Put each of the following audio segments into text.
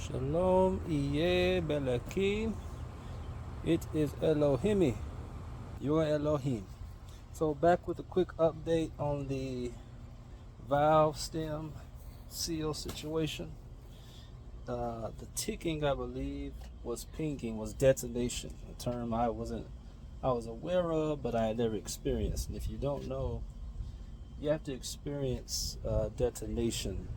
Shalom, Iye Belakim. It is Elohimi, your Elohim. So back with a quick update on the valve stem seal situation. The ticking, I believe, was pinging, was detonation, a term I was aware of, but I had never experienced. And if you don't know, you have to experience detonation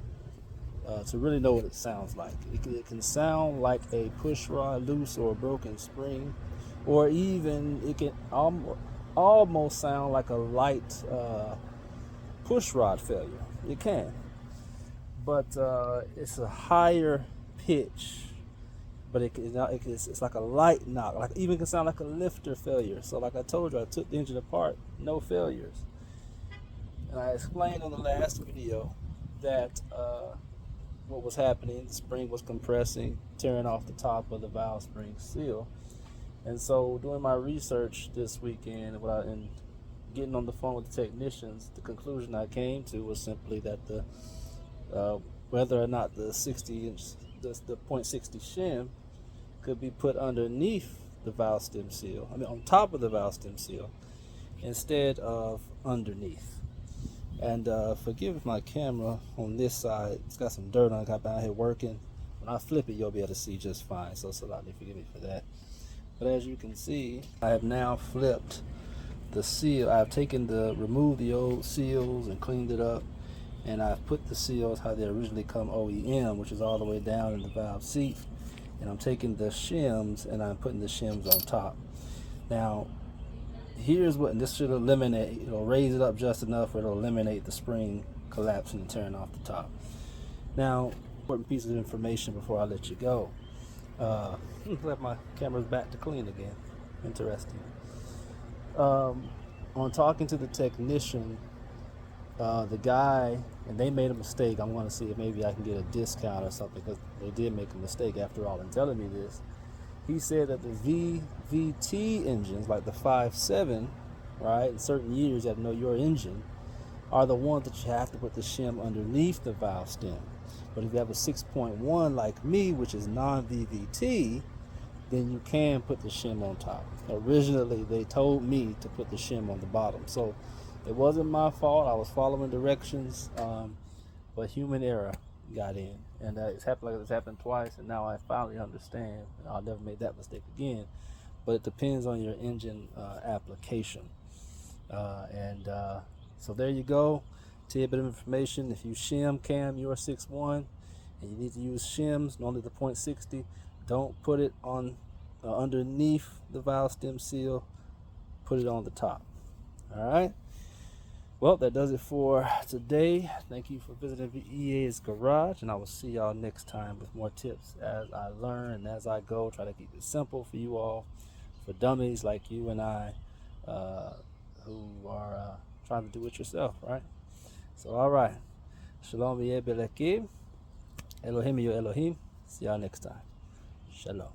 to really know what it sounds like. It can sound like a push rod loose or a broken spring, or even it can almost sound like a light push rod failure. It can, but it's a higher pitch. But it's like a light knock. Like even can sound like a lifter failure. So like I told you, I took the engine apart, no failures. And I explained on the last video that what was happening. The spring was compressing, tearing off the top of the valve spring seal. And so doing my research this weekend and getting on the phone with the technicians, the conclusion I came to was simply that whether or not the 60-inch, the .60 shim could be put underneath the valve stem seal, on top of the valve stem seal, instead of underneath. And forgive my camera on this side, it's got some dirt on it. I've been out here working. When I flip it, you'll be able to see just fine. So forgive me for that. But as you can see, I have now flipped the seal. I've removed the old seals and cleaned it up. And I've put the seals how they originally come OEM, which is all the way down in the valve seat. And I'm taking the shims and I'm putting the shims on top. Now, here's what, and this should eliminate, raise it up just enough where it'll eliminate the spring collapsing and tearing off the top. Now, important piece of information before I let you go. Let my camera's back to clean again. Interesting. On talking to the technician, the guy, and they made a mistake. I'm going to see if maybe I can get a discount or something, because they did make a mistake after all in telling me this. He said that the VVT engines, like the 5.7, right, in certain years you have to know your engine, are the ones that you have to put the shim underneath the valve stem. But if you have a 6.1 like me, which is non-VVT, then you can put the shim on top. Originally, they told me to put the shim on the bottom. So it wasn't my fault. I was following directions, but human error got in. And it's happened twice, and now I finally understand, and I'll never make that mistake again. But it depends on your engine application. So there you go. Tell you a bit of information. If you shim cam your 6.1 and you need to use shims, normally the .60, don't put it on underneath the valve stem seal. Put it on the top. All right. Well, that does it for today. Thank you for visiting VEA's Garage, and I will see y'all next time with more tips as I learn and as I go. Try to keep it simple for you all, for dummies like you and I, who are trying to do it yourself, right? So, all right. Shalom, Elohim, yo Elohim. See y'all next time. Shalom.